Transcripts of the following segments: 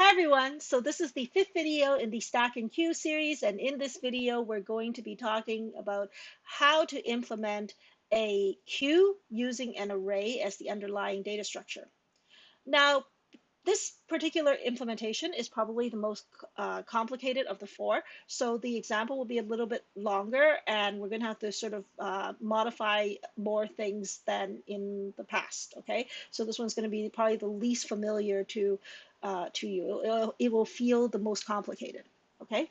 Hi everyone, so this is the fifth video in the Stack and Queue series, and in this video we're going to be talking about how to implement a queue using an array as the underlying data structure. Now, this particular implementation is probably the most complicated of the four, so the example will be a little bit longer and we're going to have to sort of modify more things than in the past, okay? So this one's going to be probably the least familiar to you. It will feel the most complicated, okay?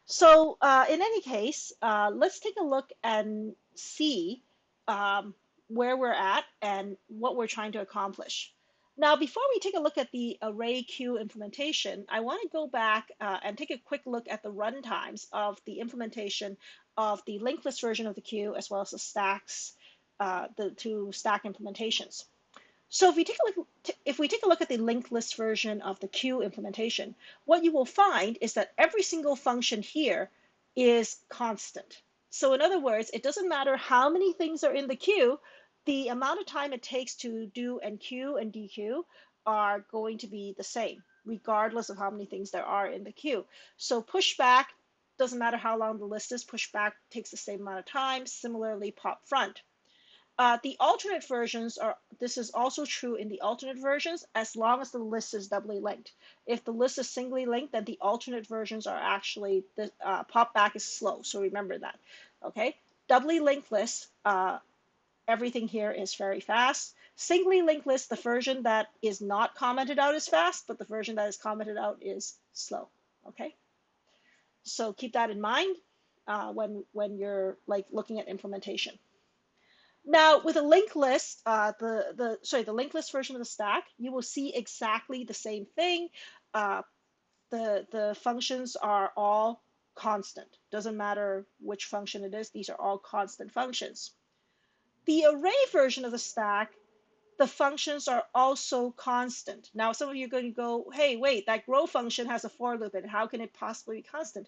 So in any case, let's take a look and see where we're at and what we're trying to accomplish. Now, before we take a look at the array queue implementation, I want to go back and take a quick look at the runtimes of the implementation of the linked list version of the queue as well as the stacks, the two stack implementations. So if we take a look at the linked list version of the queue implementation, what you will find is that every single function here is constant. So in other words, it doesn't matter how many things are in the queue, the amount of time it takes to do enqueue and dequeue are going to be the same, regardless of how many things there are in the queue. So pushback doesn't matter how long the list is, pushback takes the same amount of time. Similarly, pop front. The alternate versions are, this is also true in the alternate versions, as long as the list is doubly linked. If the list is singly linked, then the alternate versions are actually, the pop back is slow, so remember that, okay? Doubly linked lists, everything here is very fast. Singly linked list, the version that is not commented out is fast, but the version that is commented out is slow, okay? So keep that in mind when you're like looking at implementation. Now, with a linked list, the linked list version of the stack, you will see exactly the same thing. Uh, the functions are all constant. Doesn't matter which function it is, these are all constant functions. The array version of the stack, the functions are also constant. Now, some of you are going to go, hey, wait, that grow function has a for loop, and how can it possibly be constant?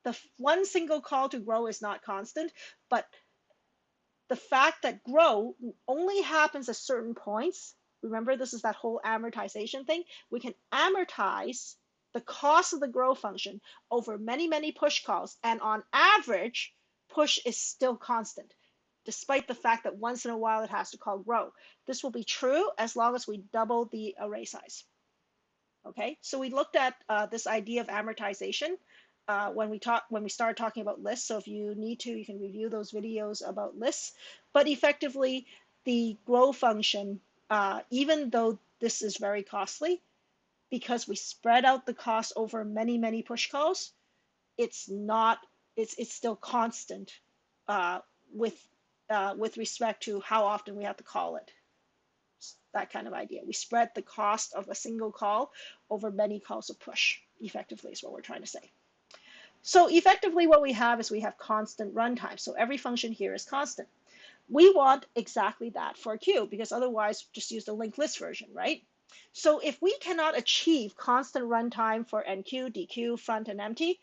The one single call to grow is not constant, but the fact that grow only happens at certain points. Remember, this is that whole amortization thing. We can amortize the cost of the grow function over many, many push calls. And on average, push is still constant, despite the fact that once in a while it has to call grow. This will be true as long as we double the array size. Okay, so we looked at this idea of amortization when we started talking about lists. So if you need to, you can review those videos about lists. But effectively, the grow function, even though this is very costly, because we spread out the cost over many, many push calls, it's not it's still constant uh, with respect to how often we have to call it. That kind of idea. We spread the cost of a single call over many calls of push, effectively, is what we're trying to say. So effectively what we have is we have constant runtime. So every function here is constant. We want exactly that for a queue, because otherwise just use the linked list version, right? So if we cannot achieve constant runtime for enqueue, dequeue, front, and empty,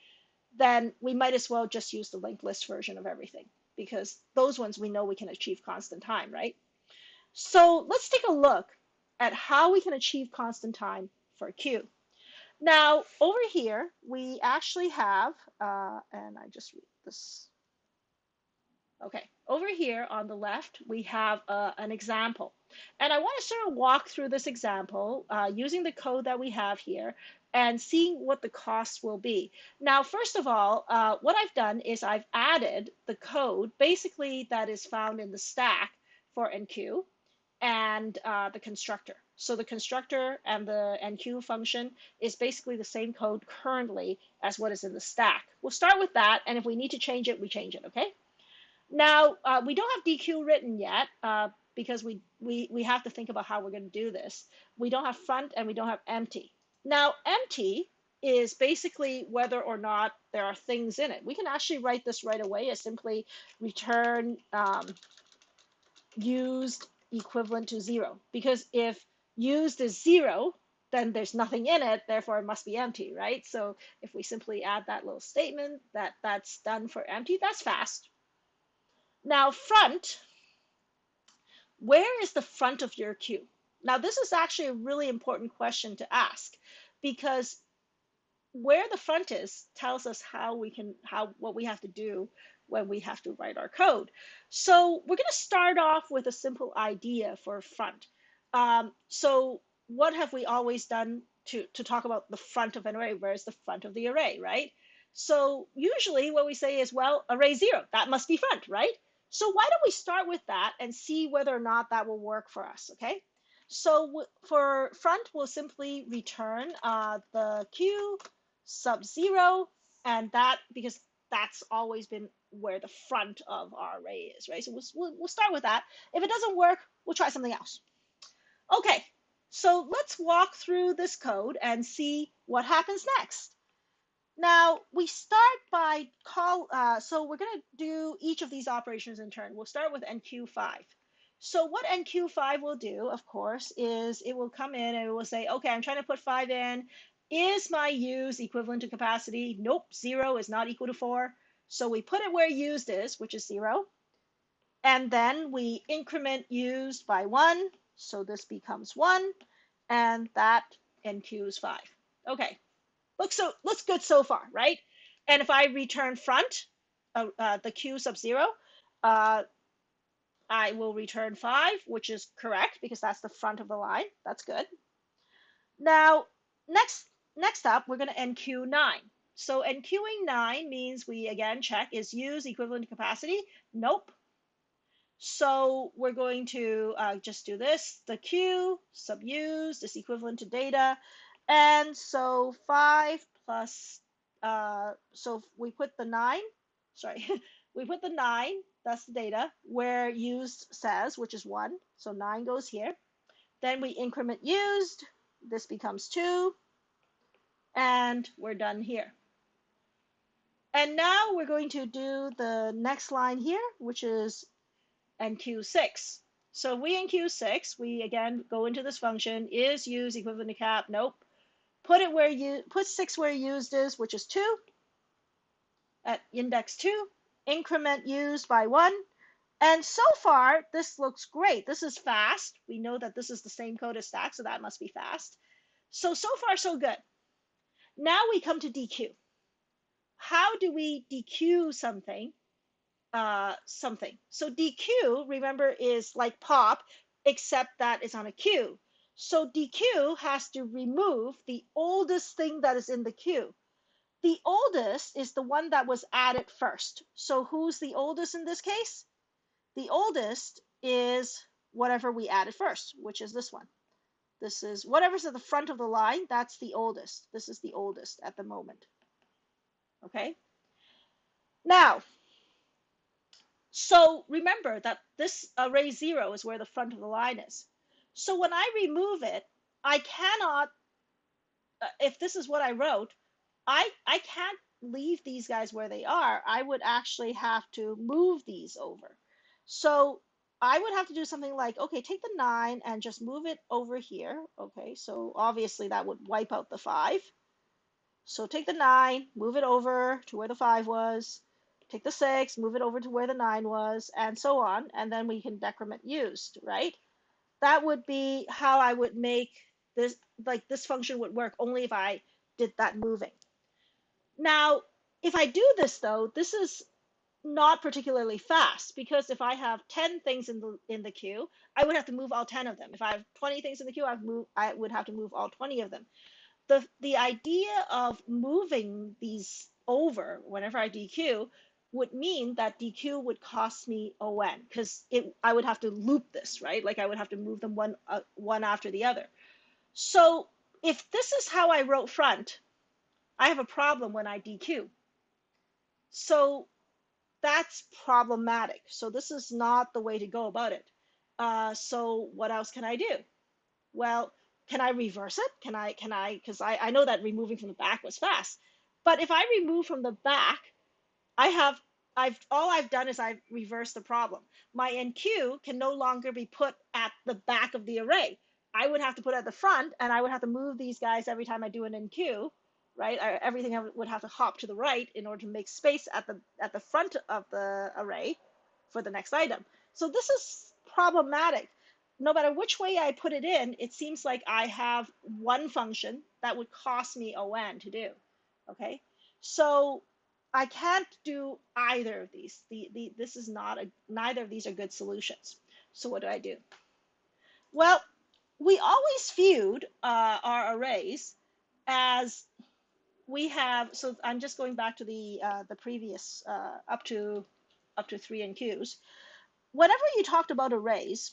then we might as well just use the linked list version of everything, because those ones we know we can achieve constant time, right? So let's take a look at how we can achieve constant time for a queue. Now, over here, we actually have, and I just read this. Okay, over here on the left, we have an example. And I want to sort of walk through this example using the code that we have here and seeing what the costs will be. Now, first of all, what I've done is I've added the code basically that is found in the stack for enqueue and the constructor. So the constructor and the enqueue function is basically the same code currently as what is in the stack. We'll start with that, and if we need to change it, we change it, okay? Now, we don't have dequeue written yet because we have to think about how we're going to do this. We don't have front and we don't have empty. Now, empty is basically whether or not there are things in it. We can actually write this right away as simply return used equivalent to 0. Because if used is 0, then there's nothing in it, therefore it must be empty, right? So if we simply add that little statement that's done for empty, that's fast. Now, front, where is the front of your queue? Now, this is actually a really important question to ask because where the front is tells us what we have to do when we have to write our code. So we're going to start off with a simple idea for front. So what have we always done to talk about the front of an array? Where's the front of the array, right? So usually what we say is, well, array 0, that must be front, right? So why don't we start with that and see whether or not that will work for us, okay? So for front, we'll simply return the q sub 0, and that, because that's always been where the front of our array is, right? So we'll start with that. If it doesn't work, we'll try something else. Okay, so let's walk through this code and see what happens next. Now we start by so we're going to do each of these operations in turn. We'll start with NQ5. So what NQ5 will do, of course, is it will come in and it will say, okay, I'm trying to put 5 in. Is my use equivalent to capacity? Nope, 0 is not equal to 4. So we put it where used is, which is 0. And then we increment used by 1. So this becomes 1. And that NQs 5. Okay. Looks good so far, right? And if I return front, the q sub 0, I will return 5, which is correct because that's the front of the line. That's good. Now, next up, we're going to NQ 9. So NQing 9 means we again check, is use equivalent to capacity? Nope. So we're going to just do this. The q sub used is equivalent to data. And so 5 plus, so we put the 9, sorry, we put the 9, that's the data, where used says, which is 1. So 9 goes here. Then we increment used. This becomes 2. And we're done here. And now we're going to do the next line here, which is NQ6. So we in Q6, we again go into this function, is use equivalent to cap? Nope. Put 6 where used is, which is 2, at index 2, increment used by 1. And so far, this looks great. This is fast. We know that this is the same code as stack, so that must be fast. So far, so good. Now we come to DQ. How do we DQ something? So DQ, remember, is like pop, except that it's on a queue. So DQ has to remove the oldest thing that is in the queue. The oldest is the one that was added first. So who's the oldest in this case? The oldest is whatever we added first, which is this one. This is whatever's at the front of the line, that's the oldest. This is the oldest at the moment. Okay? Now, so remember that this array 0 is where the front of the line is. So when I remove it, I cannot, if this is what I wrote, I can't leave these guys where they are. I would actually have to move these over. So I would have to do something like, okay, take the 9 and just move it over here. Okay, so obviously that would wipe out the 5. So take the 9, move it over to where the 5 was. Take the 6, move it over to where the 9 was, and so on. And then we can decrement used, right? That would be how I would make this, like this function would work only if I did that moving. Now, if I do this though, this is not particularly fast because if I have 10 things in the queue, I would have to move all 10 of them. If I have 20 things in the queue, I would have to move all 20 of them. The idea of moving these over whenever I DQ would mean that DQ would cost me ON because I would have to loop this, right? Like I would have to move them one after the other. So if this is how I wrote front, I have a problem when I DQ. So that's problematic. So this is not the way to go about it. So what else can I do? Well, can I reverse it? Because I know that removing from the back was fast. But if I remove from the back, all I've done is I've reversed the problem. My NQ can no longer be put at the back of the array. I would have to put it at the front, and I would have to move these guys every time I do an NQ, right? Everything would have to hop to the right in order to make space at the front of the array for the next item. So this is problematic. No matter which way I put it in, it seems like I have one function that would cost me ON to do. Okay, so I can't do either of these. This is not neither of these are good solutions. So what do? Well, we always viewed our arrays as we have. So I'm just going back to the previous up to 3NQs. Whenever you talked about arrays,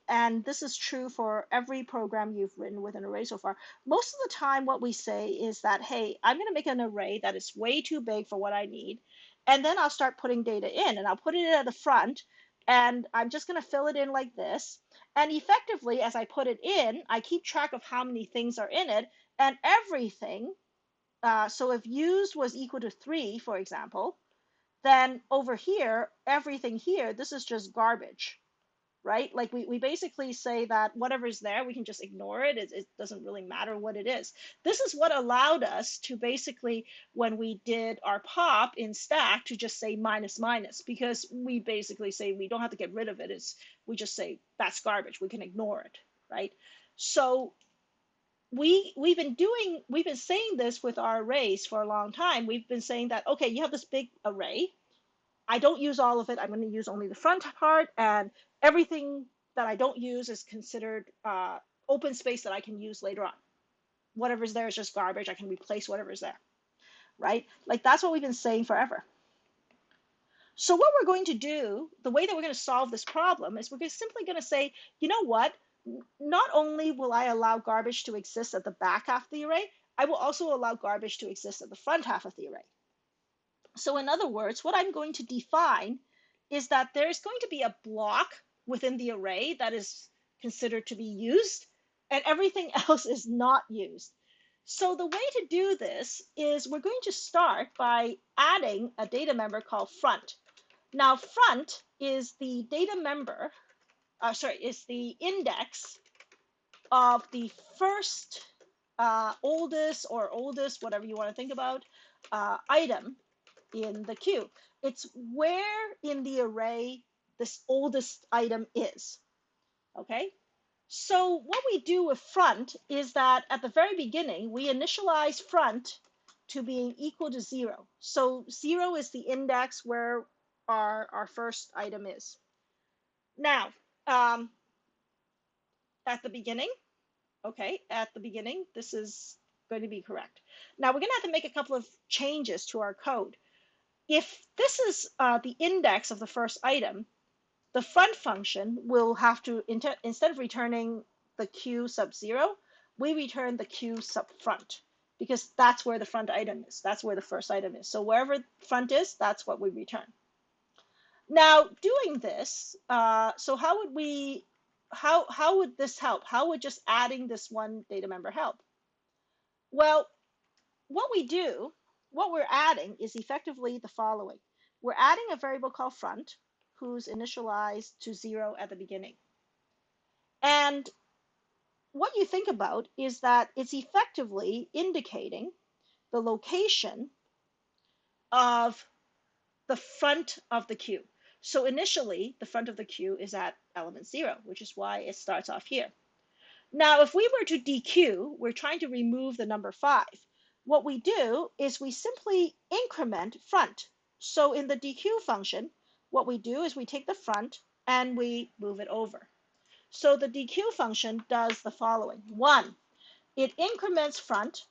and this is true for every program you've written with an array so far, most of the time what we say is that, hey, I'm going to make an array that is way too big for what I need, and then I'll start putting data in, and I'll put it at the front, and I'm just going to fill it in like this. And effectively, as I put it in, I keep track of how many things are in it, and everything. So if used was equal to 3, for example, then over here, everything here, this is just garbage, right? Like we basically say that whatever's there, we can just ignore it. It doesn't really matter what it is. This is what allowed us to basically, when we did our pop in stack, to just say minus minus, because we basically say we don't have to get rid of it. We just say that's garbage. We can ignore it, right? So we've been saying this with our arrays for a long time. We've been saying that, okay, you have this big array. I don't use all of it. I'm going to use only the front part, and everything that I don't use is considered open space that I can use later on. Whatever's there is just garbage. I can replace whatever's there, right? Like that's what we've been saying forever. So what we're going to do, the way that we're going to solve this problem is we're simply going to say, you know what? Not only will I allow garbage to exist at the back half of the array, I will also allow garbage to exist at the front half of the array. So in other words, what I'm going to define is that there's going to be a block within the array that is considered to be used, and everything else is not used. So the way to do this is we're going to start by adding a data member called front. Now, front is the data member, is the index of the first oldest, whatever you want to think about, item in the queue. It's where in the array this oldest item is. Okay? So what we do with front is that at the very beginning, we initialize front to being equal to 0. So 0 is the index where our first item is. Now, at the beginning, this is going to be correct. Now we're going to have to make a couple of changes to our code. If this is the index of the first item, the front function will have to, instead of returning the q sub 0, we return the q sub front, because that's where the front item is. That's where the first item is. So wherever front is, that's what we return. Now, doing this, so how would this help? How would just adding this one data member help? Well, what we're adding is effectively the following. We're adding a variable called front, who's initialized to 0 at the beginning. And what you think about is that it's effectively indicating the location of the front of the queue. So initially, the front of the queue is at element 0, which is why it starts off here. Now, if we were to dequeue, we're trying to remove the number 5. What we do is we simply increment front. So in the dequeue function, what we do is we take the front and we move it over. So the dequeue function does the following. 1, it increments front.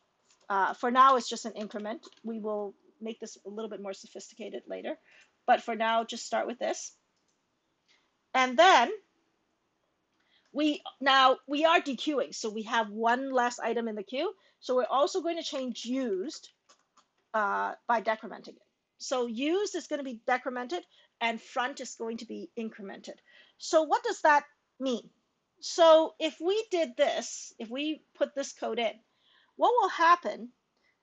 For now, it's just an increment. We will make this a little bit more sophisticated later. But for now, just start with this. And then we are dequeuing, so we have one less item in the queue. So we're also going to change used by decrementing it. So used is going to be decremented, and front is going to be incremented. So what does that mean? So if we did this, if we put this code in, what will happen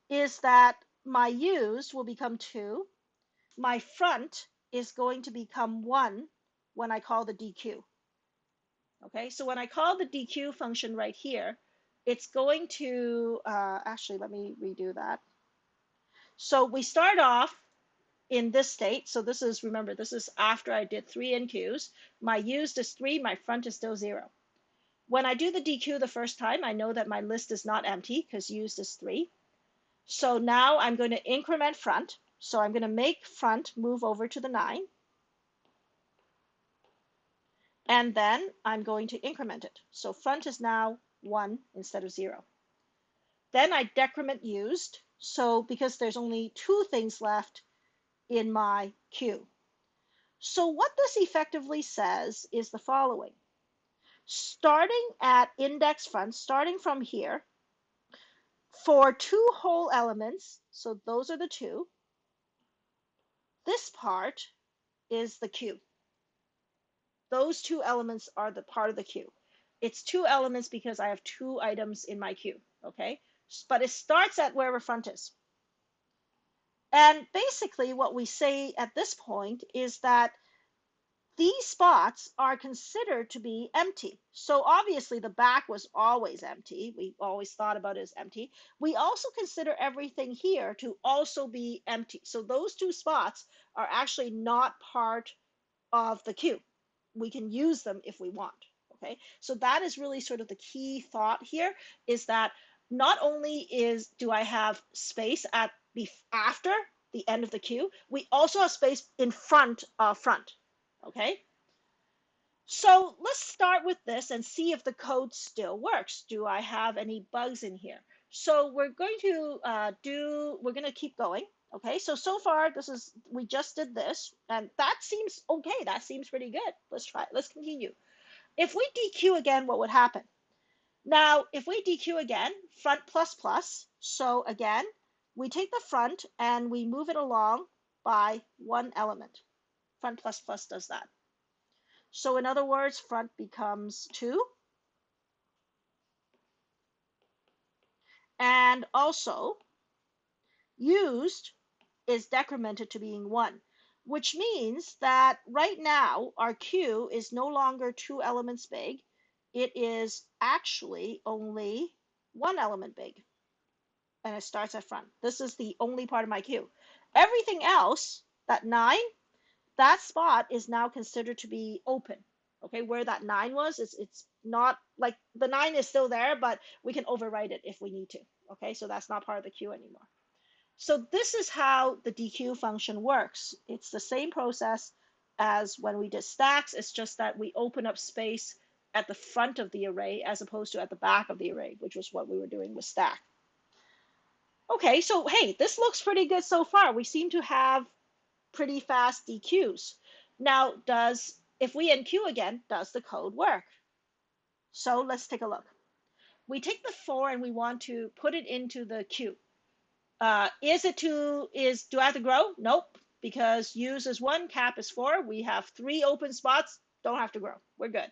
is that my used will become 2. My front is going to become 1 when I call the dequeue. Okay, so when I call the dequeue function right here, it's going to, actually, let me redo that. So we start off in this state. So this is, remember, this is after I did 3 NQs. My used is 3, my front is still 0. When I do the DQ the first time, I know that my list is not empty because used is 3. So now I'm going to increment front. So I'm going to make front move over to the 9. And then I'm going to increment it. So front is now 1 instead of 0. Then I decrement used. So because there's only 2 things left in my queue. So what this effectively says is the following. Starting at index front, starting from here, for 2 whole elements, so those are the 2, this part is the queue. Those 2 elements are the part of the queue. It's 2 elements because I have 2 items in my queue, okay? But it starts at wherever front is. And basically what we say at this point is that these spots are considered to be empty. So obviously the back was always empty. We always thought about it as empty. We also consider everything here to also be empty. So those 2 spots are actually not part of the queue. We can use them if we want. Okay, so that is really sort of the key thought here, is that not only do I have space at after the end of the queue, we also have space in front of front. Okay, so let's start with this and see if the code still works. Do I have any bugs in here? So we're going to we're going to keep going. Okay, so far we just did this, and that seems okay. That seems pretty good. Let's try it. Let's continue. If we DQ again, what would happen? Now, if we DQ again, front plus plus, so again, we take the front and we move it along by 1 element. Front plus plus does that. So in other words, front becomes 2. And also, used is decremented to being 1, which means that right now our queue is no longer 2 elements big. It is actually only 1 element big. And it starts at front. This is the only part of my queue. Everything else, that 9, that spot is now considered to be open. Okay, where that 9 was, it's not like the 9 is still there, but we can overwrite it if we need to. Okay, so that's not part of the queue anymore. So this is how the DQ function works. It's the same process as when we did stacks. It's just that we open up space at the front of the array as opposed to at the back of the array, which was what we were doing with stack. Okay, so hey, this looks pretty good so far. We seem to have pretty fast DQs. Now, if we enqueue again, does the code work? So let's take a look. We take the 4 and we want to put it into the queue. Do I have to grow? Nope, because use is 1, cap is 4. We have 3 open spots, don't have to grow. We're good.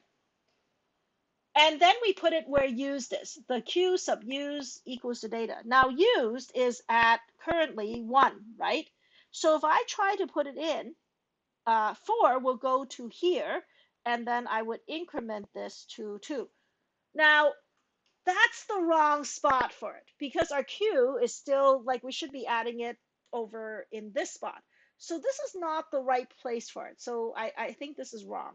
And then we put it where used is. The queue sub use equals the data. Now used is at currently 1, right? So if I try to put it in, 4 will go to here, and then I would increment this to 2. Now, that's the wrong spot for it, because our queue is still, like, we should be adding it over in this spot. So this is not the right place for it. So I think this is wrong.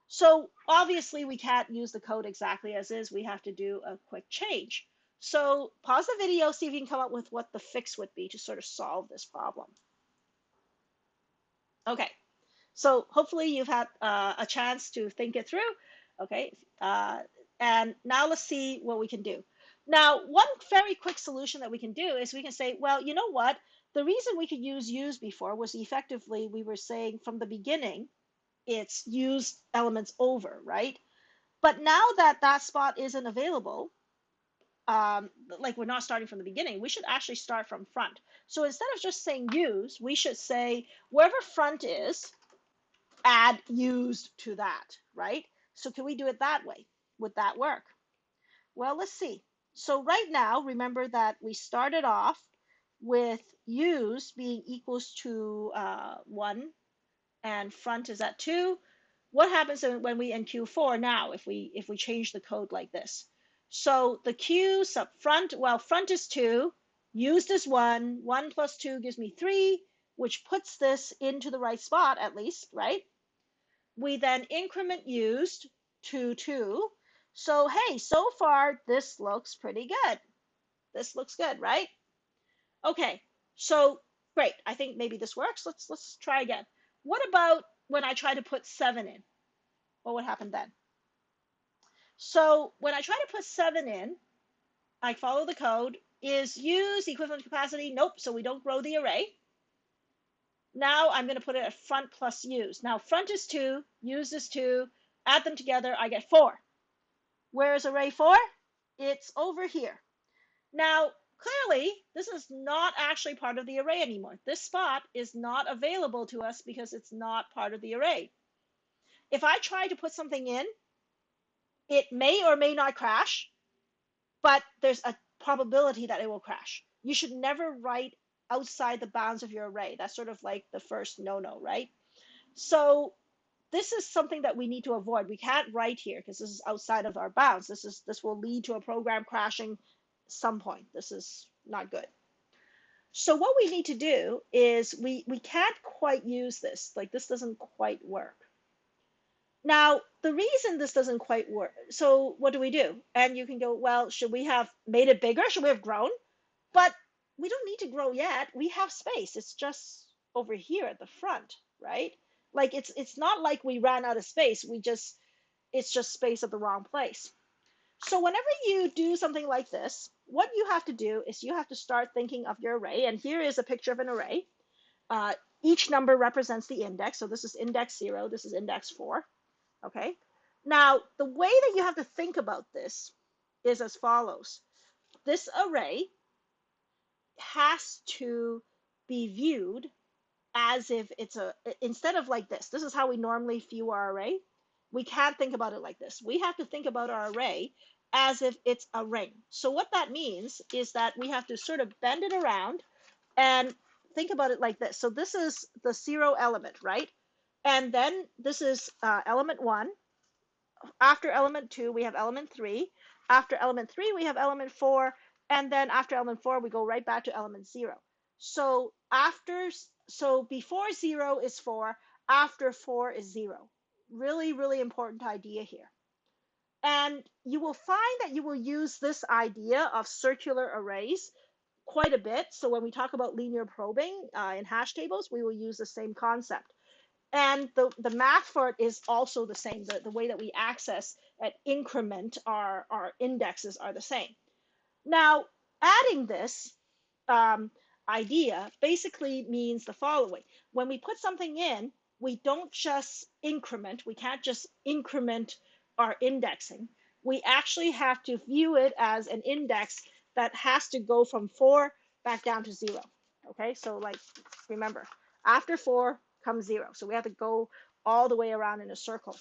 So obviously we can't use the code exactly as is. We have to do a quick change. So pause the video, see if you can come up with what the fix would be to sort of solve this problem. Okay, so hopefully you've had a chance to think it through. Okay, and now let's see what we can do. Now, one very quick solution that we can do is we can say, well, you know what? The reason we could use before was effectively we were saying from the beginning, it's used elements over, right? But now that that spot isn't available, like we're not starting from the beginning, we should actually start from front. So instead of just saying use, we should say wherever front is, add used to that, right? So can we do it that way? Would that work? Well, let's see. So right now, remember that we started off with used being equals to 1 and front is at 2. What happens when we enqueue 4 now if we change the code like this? So the queue sub front, well, front is 2, used is 1, 1 plus 2 gives me 3, which puts this into the right spot at least, right? We then increment used to 2. So, hey, so far this looks pretty good. This looks good, right? Okay, so great. I think maybe this works. Let's try again. What about when I try to put 7 in? What would happen then? So when I try to put 7 in, I follow the code. Is use equivalent capacity? Nope, so we don't grow the array. Now I'm going to put it at front plus use. Now front is 2, use is 2, add them together, I get 4. Where is array 4? It's over here. Now, clearly, this is not actually part of the array anymore. This spot is not available to us because it's not part of the array. If I try to put something in, it may or may not crash, but there's a probability that it will crash. You should never write outside the bounds of your array. That's sort of like the first no-no, right? So this is something that we need to avoid. We can't write here because this is outside of our bounds. This will lead to a program crashing some point. This is not good. So what we need to do is we can't quite use this. Like this doesn't quite work. Now, the reason this doesn't quite work, so what do we do? And you can go, well, should we have made it bigger? Should we have grown? But we don't need to grow yet. We have space. It's just over here at the front, right? Like it's not like we ran out of space. It's just space at the wrong place. So whenever you do something like this, what you have to do is you have to start thinking of your array. And here is a picture of an array. Uh, each number represents the index. So this is index 0. This is index 4. Okay. Now, the way that you have to think about this is as follows. This array has to be viewed as if it's instead of like this is how we normally view our array. We can't think about it like this. We have to think about our array as if it's a ring. So what that means is that we have to sort of bend it around and think about it like this. So this is the 0 element, right? And then this is element 1. After element 2, we have element 3. After element 3, we have element 4. And then after element 4, we go right back to element 0. So before 0 is 4, after 4 is 0. Really, really important idea here. And you will find that you will use this idea of circular arrays quite a bit. So when we talk about linear probing in hash tables, we will use the same concept. And the math for it is also the same. The way that we access and increment our indexes are the same. Now, adding this idea basically means the following. When we put something in, we don't just increment. We can't just increment our indexing. We actually have to view it as an index that has to go from 4 back down to 0. Okay, so like, remember, after 4 comes 0. So we have to go all the way around in a circle.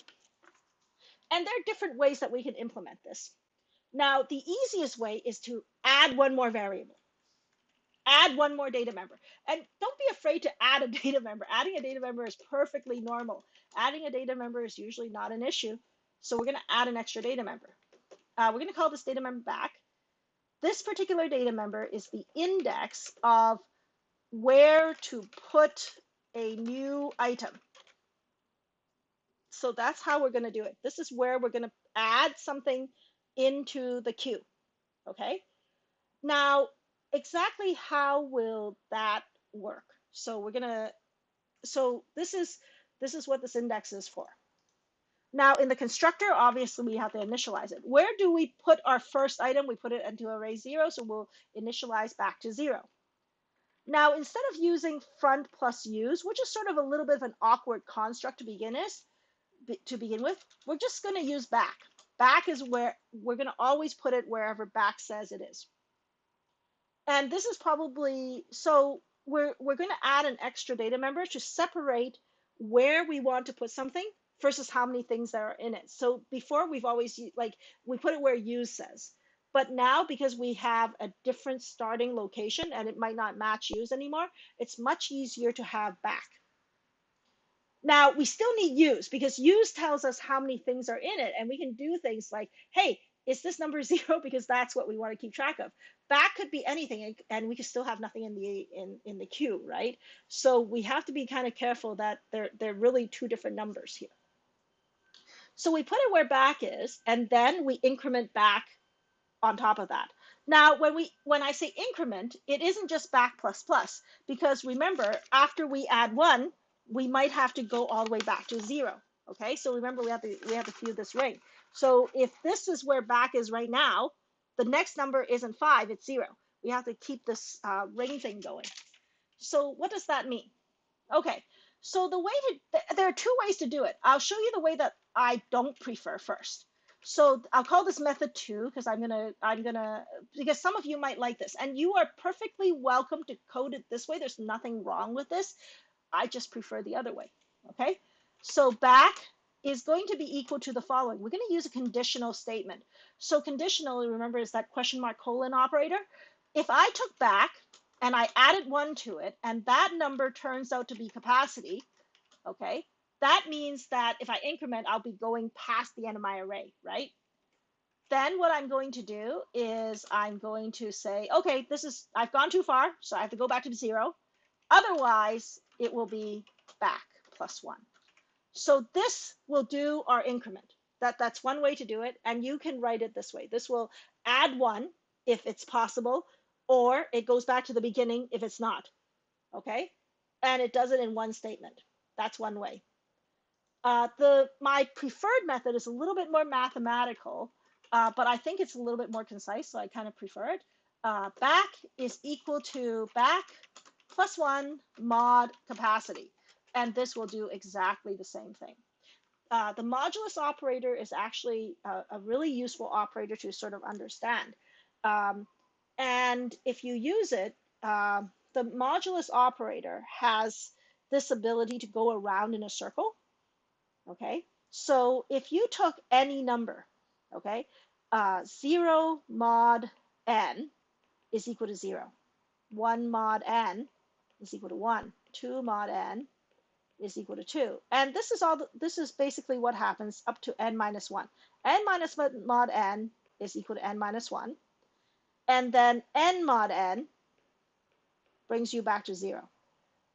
And there are different ways that we can implement this. Now, the easiest way is to add one more variable. Add one more data member. And don't be afraid to add a data member. Adding a data member is perfectly normal. Adding a data member is usually not an issue. So we're going to add an extra data member. We're going to call this data member back. This particular data member is the index of where to put a new item. So that's how we're going to do it. This is where we're going to add something into the queue. Okay. Now, exactly how will that work? So this is what this index is for. Now in the constructor, obviously we have to initialize it. Where do we put our first item? We put it into array 0, so we'll initialize back to 0. Now instead of using front plus use, which is sort of a little bit of an awkward construct to begin with, we're just going to use back. Back is where we're going to always put it wherever back says it is. And this is probably, so we're going to add an extra data member to separate where we want to put something versus how many things there are in it. So before we've always, like, we put it where use says. But now, because we have a different starting location and it might not match use anymore, it's much easier to have back. Now, we still need use because use tells us how many things are in it. And we can do things like, hey, is this number 0? Because that's what we want to keep track of. Back could be anything, and we could still have nothing in the queue, right? So we have to be kind of careful that they're really two different numbers here. So we put it where back is, and then we increment back on top of that. Now, when I say increment, it isn't just back plus plus, because remember, after we add 1, we might have to go all the way back to 0. Okay, so remember we have to view this ring. So if this is where back is right now, the next number isn't 5, it's 0. We have to keep this ring thing going. So what does that mean? Okay, so there are two ways to do it. I'll show you the way that I don't prefer first. So I'll call this method 2 because because some of you might like this, and you are perfectly welcome to code it this way. There's nothing wrong with this. I just prefer the other way. Okay, so back is going to be equal to the following. We're going to use a conditional statement. So conditional, remember, is that question mark colon operator. If I took back and I added 1 to it, and that number turns out to be capacity, okay, that means that if I increment, I'll be going past the end of my array, right? Then what I'm going to do is I'm going to say, okay, I've gone too far, so I have to go back to 0. Otherwise, it will be back plus 1. So this will do our increment. That's one way to do it, and you can write it this way. This will add 1 if it's possible, or it goes back to the beginning if it's not, okay? And it does it in one statement. That's one way. My preferred method is a little bit more mathematical, but I think it's a little bit more concise, so I kind of prefer it. Back is equal to back plus 1 mod capacity, and this will do exactly the same thing. The modulus operator is actually a really useful operator to sort of understand. And if you use it, the modulus operator has this ability to go around in a circle. Okay, so if you took any number, okay, 0 mod n is equal to 0. 1 mod n is equal to 1. 2 mod n is equal to 2. And this is basically what happens up to n minus 1. N minus mod n is equal to n minus 1. And then n mod n brings you back to 0.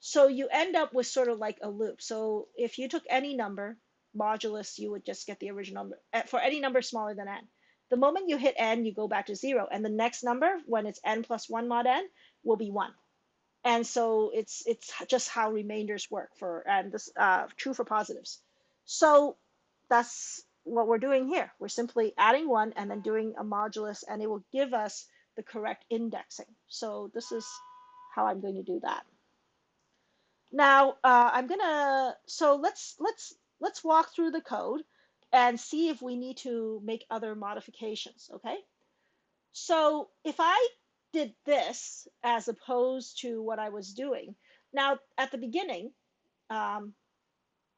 So you end up with sort of like a loop. So if you took any number, modulus, you would just get the original number for any number smaller than n. The moment you hit n, you go back to 0. And the next number, when it's n plus 1 mod n, will be 1. And so it's just how remainders work and this true for positives. So that's what we're doing here. We're simply adding 1 and then doing a modulus, and it will give us the correct indexing. So this is how I'm going to do that. Now let's walk through the code and see if we need to make other modifications. Okay. So if I did this as opposed to what I was doing, now at the beginning,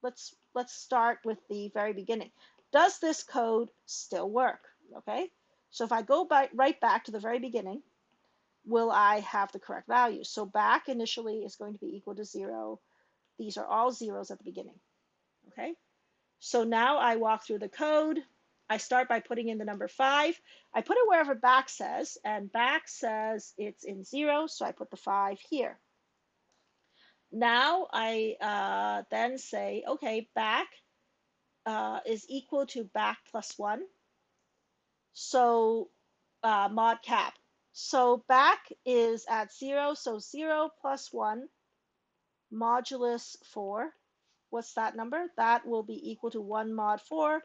let's start with the very beginning. Does this code still work? Okay, so if I go right back to the very beginning, will I have the correct value? So back initially is going to be equal to 0. These are all zeros at the beginning. Okay, so now I walk through the code. I start by putting in the number 5. I put it wherever back says, and back says it's in 0, so I put the 5 here. Now I then say, okay, back is equal to back plus 1, so mod cap. So back is at 0, so 0 plus 1 modulus 4. What's that number? That will be equal to 1 mod 4,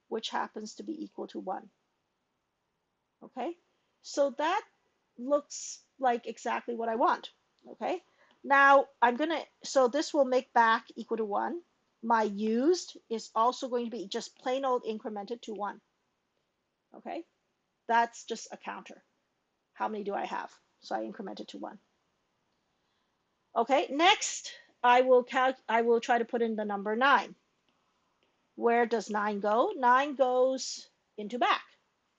which happens to be equal to 1. Okay, so that looks like exactly what I want. Okay, now so this will make back equal to 1. My used is also going to be just plain old incremented to 1. Okay, that's just a counter. How many do I have? So I increment it to 1. Okay, next I will try to put in the number 9. Where does 9 go? 9 goes into back,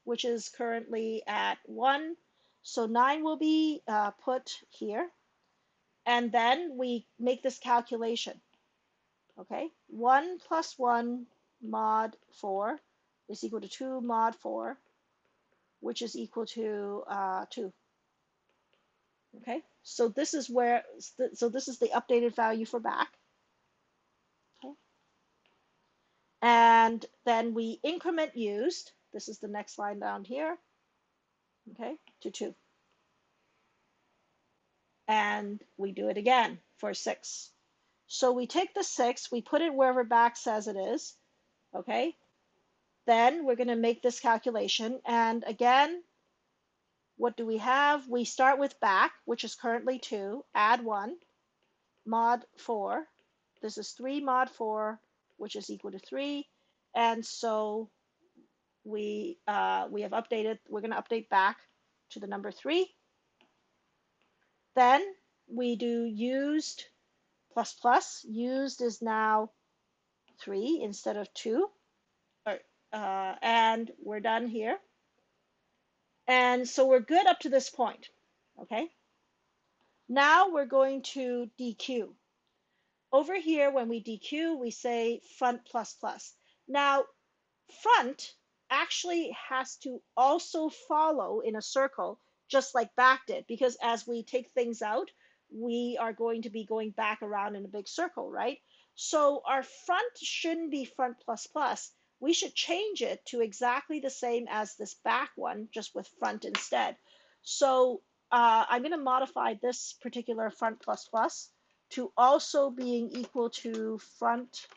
which is currently at 1. So 9 will be put here. And then we make this calculation. Okay, 1 plus 1 mod 4 is equal to 2 mod 4, which is equal to 2. Okay, so this is this is the updated value for back. Okay. And then we increment used. This is the next line down here, okay, to 2. And we do it again for 6. So we take the 6, we put it wherever back says it is, okay? Then we're going to make this calculation. And again, what do we have? We start with back, which is currently 2, add 1, mod 4. This is 3 mod 4, which is equal to 3. And so we have updated, we're going to update back to the number 3. Then we do used plus plus. Used is now 3 instead of 2. And we're done here. And so we're good up to this point, okay? Now we're going to DQ. Over here, when we DQ, we say front plus plus. Now, front actually has to also follow in a circle, just like back did, because as we take things out, we are going to be going back around in a big circle, right? So our front shouldn't be front plus plus. We should change it to exactly the same as this back one, just with front instead. So I'm going to modify this particular front plus plus to also being equal to front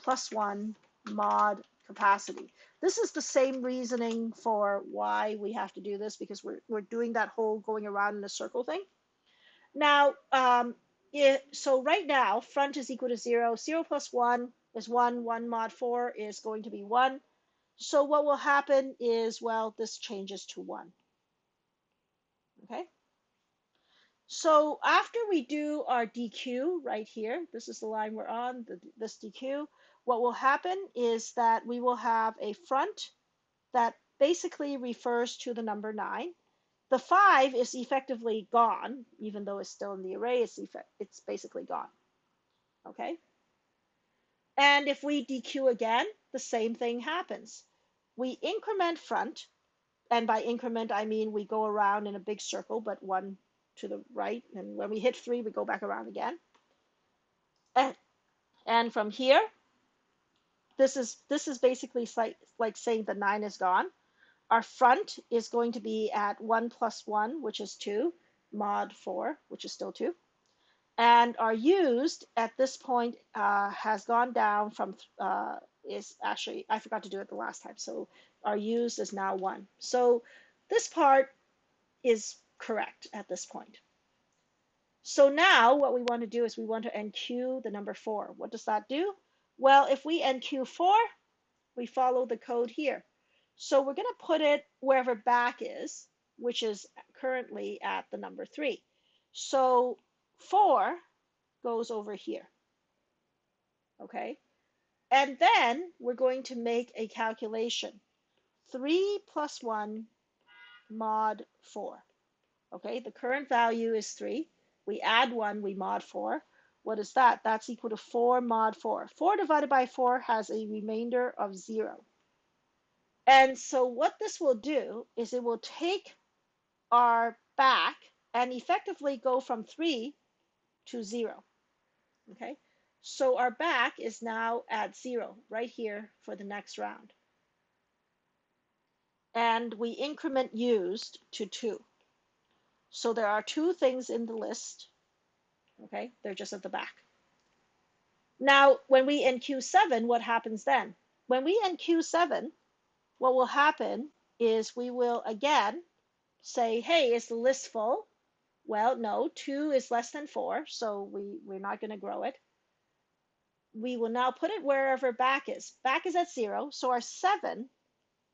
plus 1 mod capacity. This is the same reasoning for why we have to do this, because we're doing that whole going around in a circle thing. Now, so right now, front is equal to 0. 0 plus 1 is 1. 1 mod 4 is going to be 1. So what will happen is, well, this changes to 1. Okay? So after we do our DQ right here, this is the line we're on, this DQ, what will happen is that we will have a front that basically refers to the number 9. The 5 is effectively gone, even though it's still in the array, it's basically gone. Okay? And if we DQ again, the same thing happens. We increment front, and by increment, I mean we go around in a big circle, but 1 to the right. And when we hit 3, we go back around again. And from here, this is basically like saying the 9 is gone. Our front is going to be at 1 plus 1, which is 2, mod 4, which is still 2. And our used at this point has gone down from, is actually, I forgot to do it the last time. So our used is now 1. So this part is correct at this point. So now what we want to do is we want to NQ the number 4. What does that do? Well, if we NQ 4, we follow the code here. So we're going to put it wherever back is, which is currently at the number 3. So 4 goes over here. Okay? And then we're going to make a calculation. 3 plus 1 mod 4. Okay? The current value is 3. We add 1, we mod 4. What is that? That's equal to 4 mod 4. 4 divided by 4 has a remainder of 0. And so what this will do is it will take our back and effectively go from 3 to 0. Okay? So our back is now at 0 right here for the next round. And we increment used to 2. So there are 2 things in the list. Okay? They're just at the back. Now, when we NQ7, what happens then? When we NQ7, what will happen is we will again say, hey, is the list full? Well, no, 2 is less than 4, so we're not going to grow it. We will now put it wherever back is. Back is at 0, so our 7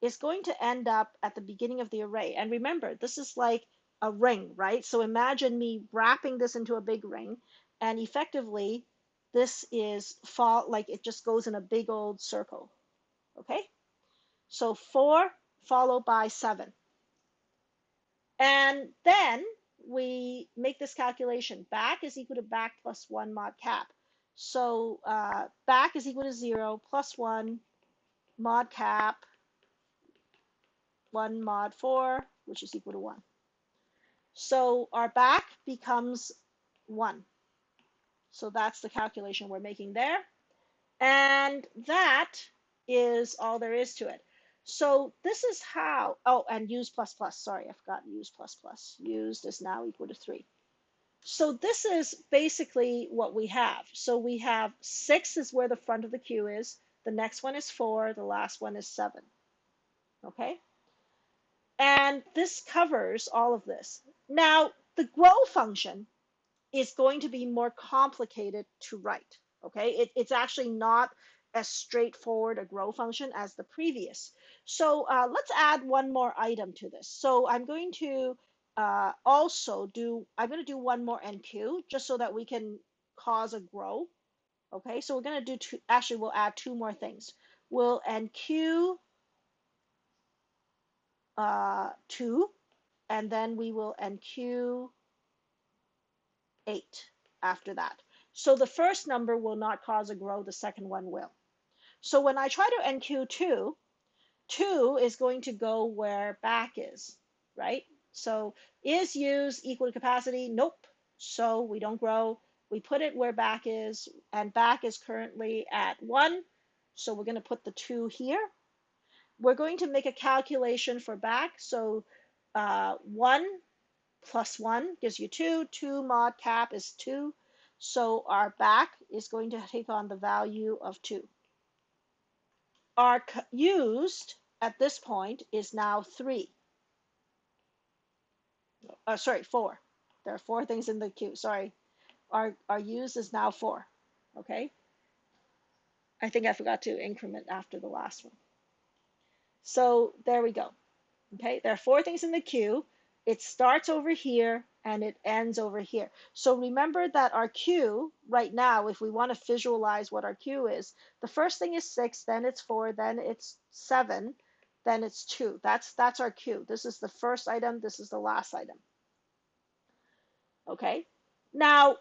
is going to end up at the beginning of the array. And remember, this is like a ring, right? So imagine me wrapping this into a big ring, and effectively, this is like it just goes in a big old circle. Okay? So 4 followed by 7. And then we make this calculation. Back is equal to back plus 1 mod cap. So back is equal to 0 plus 1 mod cap 1 mod 4, which is equal to 1. So our back becomes 1. So that's the calculation we're making there. And that is all there is to it. So this is how, oh, and use plus plus, sorry, I forgot use plus plus. Used is now equal to 3. So this is basically what we have. So we have 6 is where the front of the queue is. The next one is 4. The last one is 7. Okay? And this covers all of this. Now, the grow function is going to be more complicated to write. Okay, it's actually not as straightforward a grow function as the previous. So let's add one more item to this. So I'm going to I'm going to do one more NQ just so that we can cause a grow. Okay, so we're going to do two, actually we'll add two more things. We'll NQ 2, and then we will NQ 8 after that. So the first number will not cause a grow, the second one will. So when I try to NQ2, 2 is going to go where back is, right? So is used equal to capacity? Nope. So we don't grow. We put it where back is, and back is currently at 1. So we're going to put the 2 here. We're going to make a calculation for back. So 1 plus 1 gives you 2. 2 mod cap is 2. So our back is going to take on the value of 2. Our used at this point is now 3. Sorry, 4. There are 4 things in the queue. Sorry. Our used is now 4. Okay. I think I forgot to increment after the last one. So there we go. Okay, there are 4 things in the queue. It starts over here and it ends over here. So remember that our queue right now, if we want to visualize what our queue is, the first thing is 6, then it's 4, then it's 7, then it's 2. That's our queue. This is the first item, this is the last item. Okay? Now,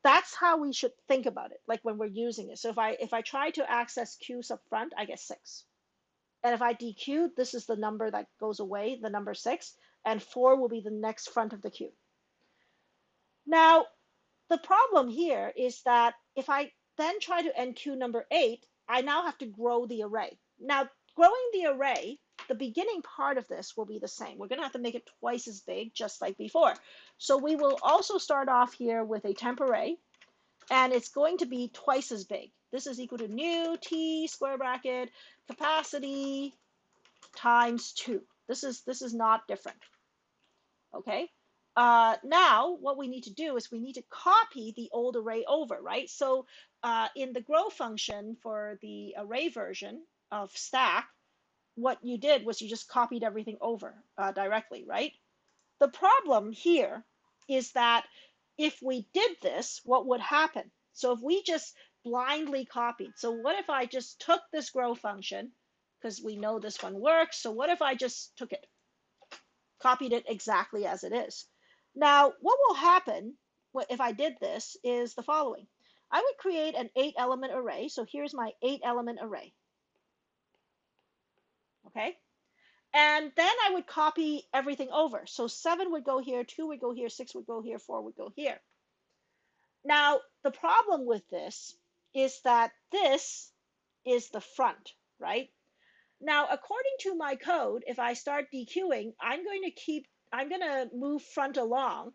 that's how we should think about it, like when we're using it. So if I try to access queues up front, I get 6. And if I DQ, this is the number that goes away, the number 6, and 4 will be the next front of the queue. Now, the problem here is that if I then try to NQ number 8, I now have to grow the array. Now, growing the array, the beginning part of this will be the same. We're going to have to make it twice as big, just like before. So we will also start off here with a temp array, and it's going to be twice as big. This is equal to new t square bracket capacity times 2. This is not different. Okay. Now what we need to do is we need to copy the old array over, right? So in the grow function for the array version of stack, what you did was you just copied everything over directly, right? The problem here is that if we did this, what would happen? So if we just blindly copied, so what if I just took this grow function, because we know this one works, so what if I just took it, copied it exactly as it is? Now, what will happen if I did this is the following. I would create an 8-element array. So here's my 8-element array. Okay? And then I would copy everything over. So 7 would go here, 2 would go here, 6 would go here, 4 would go here. Now, the problem with this is that this is the front, right? Now, according to my code, if I start dequeuing, I'm going to move front along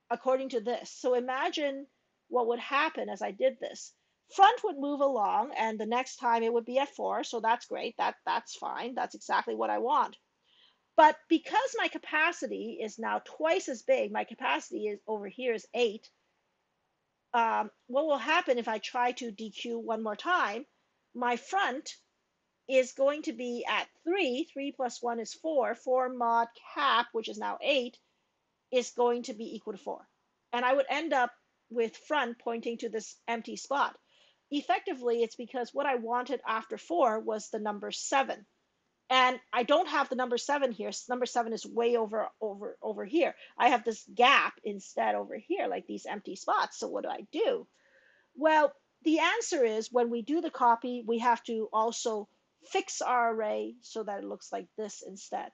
according to this. So imagine what would happen as I did this. Front would move along, and the next time it would be at 4, so that's great. That's fine. That's exactly what I want. But because my capacity is now twice as big, my capacity is over here is 8. What will happen if I try to DQ one more time? My front is going to be at 3. 3 plus 1 is 4. 4 mod cap, which is now 8, is going to be equal to 4. And I would end up with front pointing to this empty spot. Effectively, it's because what I wanted after 4 was the number 7. And I don't have the number 7 here. Number 7 is way over here. I have this gap instead over here, like these empty spots. So what do? Well, the answer is when we do the copy, we have to also fix our array so that it looks like this instead.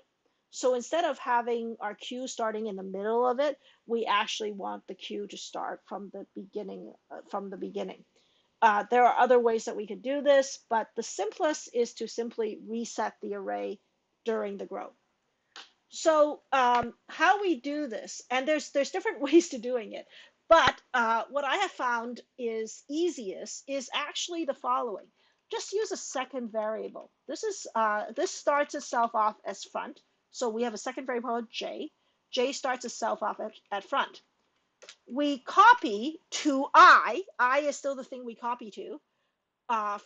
So instead of having our queue starting in the middle of it, we actually want the queue to start from the beginning. There are other ways that we could do this, but the simplest is to simply reset the array during the grow. So how we do this, and there's different ways to doing it, but what I have found is easiest is actually the following. Just use a second variable. This starts itself off as front, so we have a second variable j. J starts itself off at front. We copy to I. I is still the thing we copy to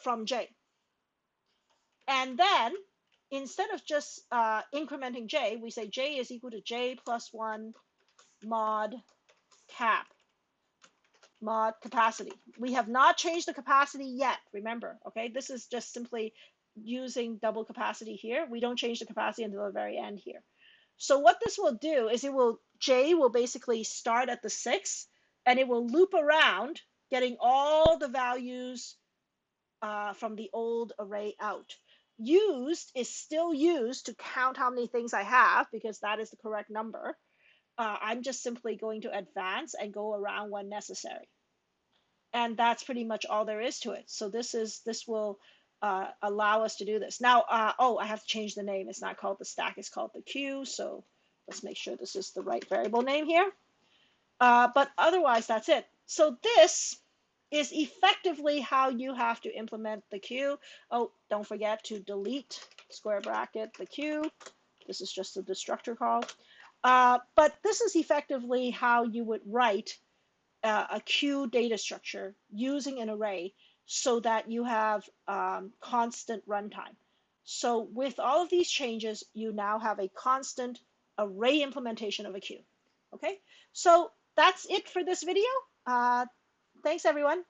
from j. And then instead of just incrementing j, we say j is equal to j plus 1 mod cap, mod capacity. We have not changed the capacity yet, remember, okay? This is just simply using double capacity here. We don't change the capacity until the very end here. So what this will do is j will basically start at the 6, and it will loop around, getting all the values from the old array out. Used is still used to count how many things I have, because that is the correct number. I'm just simply going to advance and go around when necessary. And that's pretty much all there is to it. So this will allow us to do this. Now, oh, I have to change the name. It's not called the stack, it's called the queue. So let's make sure this is the right variable name here. But otherwise, that's it. So this is effectively how you have to implement the queue. Oh, don't forget to delete square bracket the queue. This is just a destructor call. But this is effectively how you would write a queue data structure using an array so that you have constant runtime. So with all of these changes, you now have a constant array implementation of a queue. Okay, so that's it for this video. Thanks, everyone.